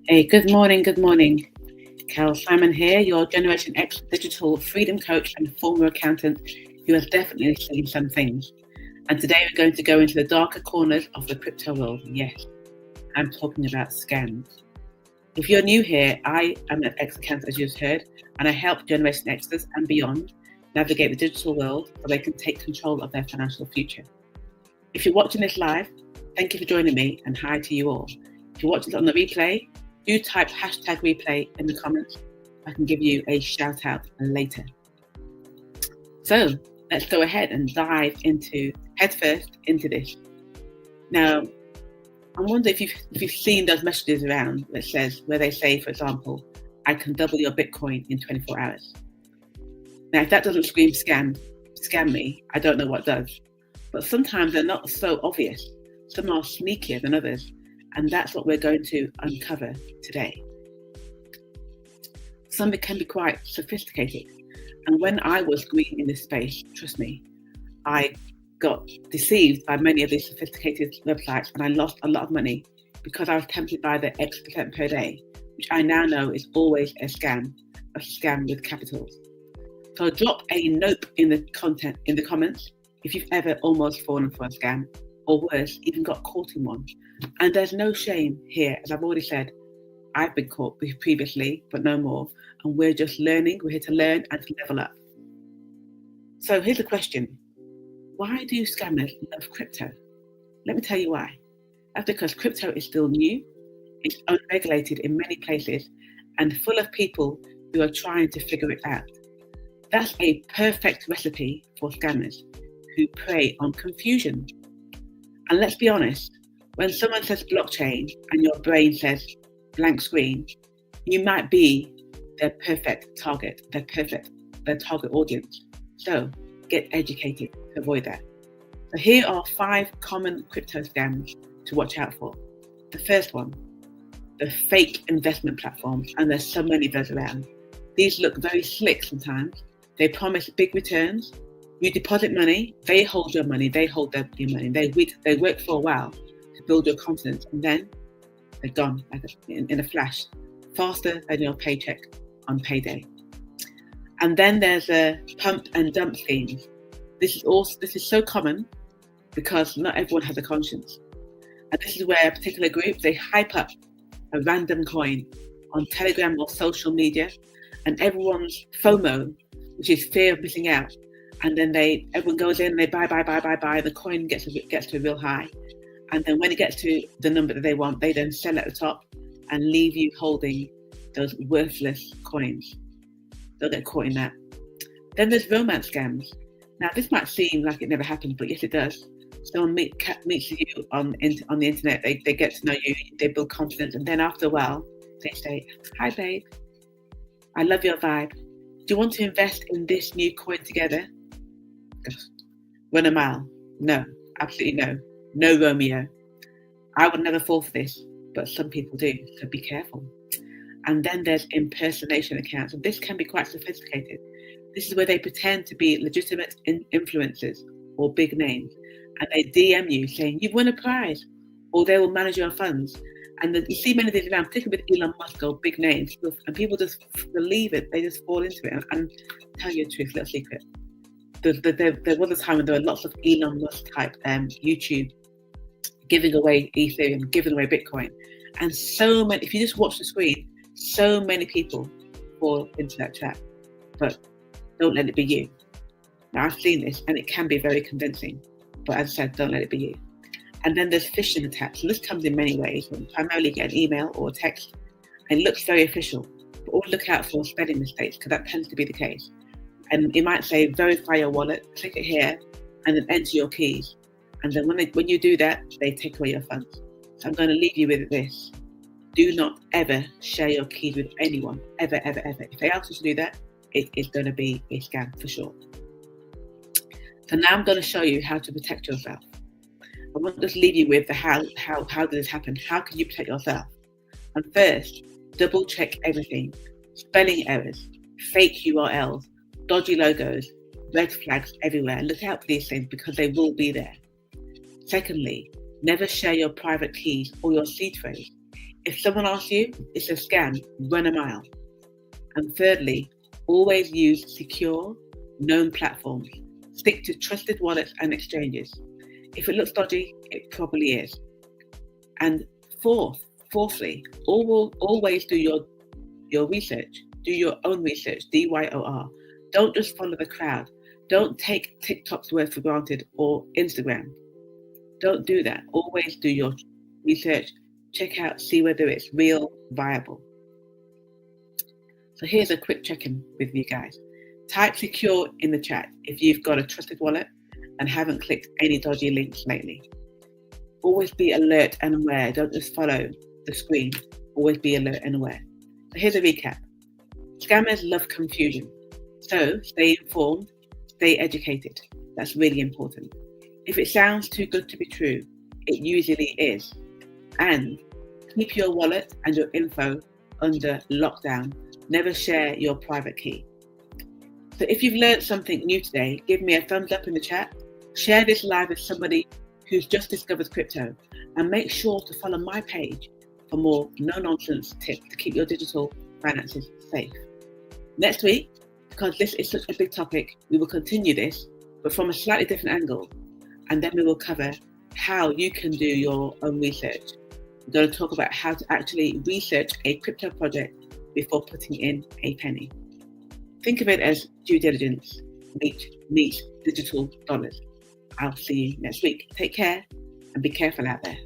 Hey, good morning, good morning. Cal Simon here, your Generation X digital freedom coach and former accountant who has definitely seen some things. And today we're going to go into the darker corners of the crypto world. Yes, I'm talking about scams. If you're new here, I am an ex-accountant, as you just heard, and I help Generation Xers and beyond navigate the digital world so they can take control of their financial future. If you're watching this live, thank you for joining me, and hi to you all. If you're watching this on the replay, do type #replay in the comments. I can give you a shout out later. So let's go ahead and dive headfirst into this. Now, I wonder if you've seen those messages around where they say, for example, I can double your Bitcoin in 24 hours. Now, if that doesn't scream scam me, I don't know what does. But sometimes they're not so obvious. Some are sneakier than others. And that's what we're going to uncover today. Some can be quite sophisticated. And when I was green in this space, trust me, I got deceived by many of these sophisticated websites and I lost a lot of money because I was tempted by the X% per day, which I now know is always a scam with capitals. So drop a nope in the comments if you've ever almost fallen for a scam, or worse, even got caught in one. And there's no shame here. As I've already said, I've been caught previously, but no more. And we're just learning. We're here to learn and to level up. So here's the question. Why do scammers love crypto? Let me tell you why. That's because crypto is still new. It's unregulated in many places and full of people who are trying to figure it out. That's a perfect recipe for scammers who prey on confusion. And let's be honest, when someone says blockchain and your brain says blank screen, you might be their perfect target, their target audience. So get educated to avoid that. So here are 5 common crypto scams to watch out for. The first one, the fake investment platforms, and there's so many of those around. These look very slick sometimes. They promise big returns. You deposit money, they hold your money, they hold your money. They work for a while to build your confidence, and then they're gone like in a flash, faster than your paycheck on payday. And then there's a pump and dump schemes. This is so common because not everyone has a conscience. And this is where a particular group, they hype up a random coin on Telegram or social media, and everyone's FOMO, which is fear of missing out. And then everyone goes in and they buy. The coin gets to a real high. And then when it gets to the number that they want, they then sell at the top and leave you holding those worthless coins. They'll get caught in that. Then there's romance scams. Now, this might seem like it never happens, but yes, it does. Someone meets you on the internet, they get to know you, they build confidence, and then after a while, they say, hi, babe, I love your vibe. Do you want to invest in this new coin together? Run a mile. No, absolutely no. No Romeo. I would never fall for this, but some people do, so be careful. And then there's impersonation accounts, and this can be quite sophisticated. This is where they pretend to be legitimate influencers or big names, and they DM you saying you've won a prize, or they will manage your funds. And you see many of these around, particularly with Elon Musk or big names, and people just believe it. They just fall into it. And tell you the truth, little secret. There was a time when there were lots of Elon Musk type YouTube giving away Ethereum, giving away Bitcoin. And so many, if you just watch the screen, so many people fall into that trap. But don't let it be you. Now, I've seen this and it can be very convincing. But as I said, don't let it be you. And then there's phishing attacks. And this comes in many ways. You primarily get an email or a text. And it looks very official. But always look out for spelling mistakes because that tends to be the case. And it might say, verify your wallet, click it here, and then enter your keys. And then when you do that, they take away your funds. So I'm going to leave you with this. Do not ever share your keys with anyone, ever, ever, ever. If they ask you to do that, it is going to be a scam for sure. So now I'm going to show you how to protect yourself. I want to just leave you with the how did this happen? How can you protect yourself? And first, double check everything. Spelling errors, fake URLs, dodgy logos, red flags everywhere. Look out for these things because they will be there. Secondly, never share your private keys or your seed phrase. If someone asks you it's a scam, run a mile. And thirdly, always use secure, known platforms. Stick to trusted wallets and exchanges. If it looks dodgy, it probably is. And fourthly, always do your research. Do your own research, DYOR. Don't just follow the crowd. Don't take TikTok's word for granted or Instagram. Don't do that. Always do your research. Check out, see whether it's real, viable. So here's a quick check-in with you guys. Type secure in the chat if you've got a trusted wallet and haven't clicked any dodgy links lately. Always be alert and aware. Don't just follow the screen. Always be alert and aware. So here's a recap. Scammers love confusion. So stay informed, stay educated. That's really important. If it sounds too good to be true, it usually is. And keep your wallet and your info under lockdown. Never share your private key. So if you've learned something new today, give me a thumbs up in the chat. Share this live with somebody who's just discovered crypto. And make sure to follow my page for more no-nonsense tips to keep your digital finances safe. Next week, because this is such a big topic, we will continue this, but from a slightly different angle. And then we will cover how you can do your own research. We're going to talk about how to actually research a crypto project before putting in a penny. Think of it as due diligence meets digital dollars. I'll see you next week. Take care and be careful out there.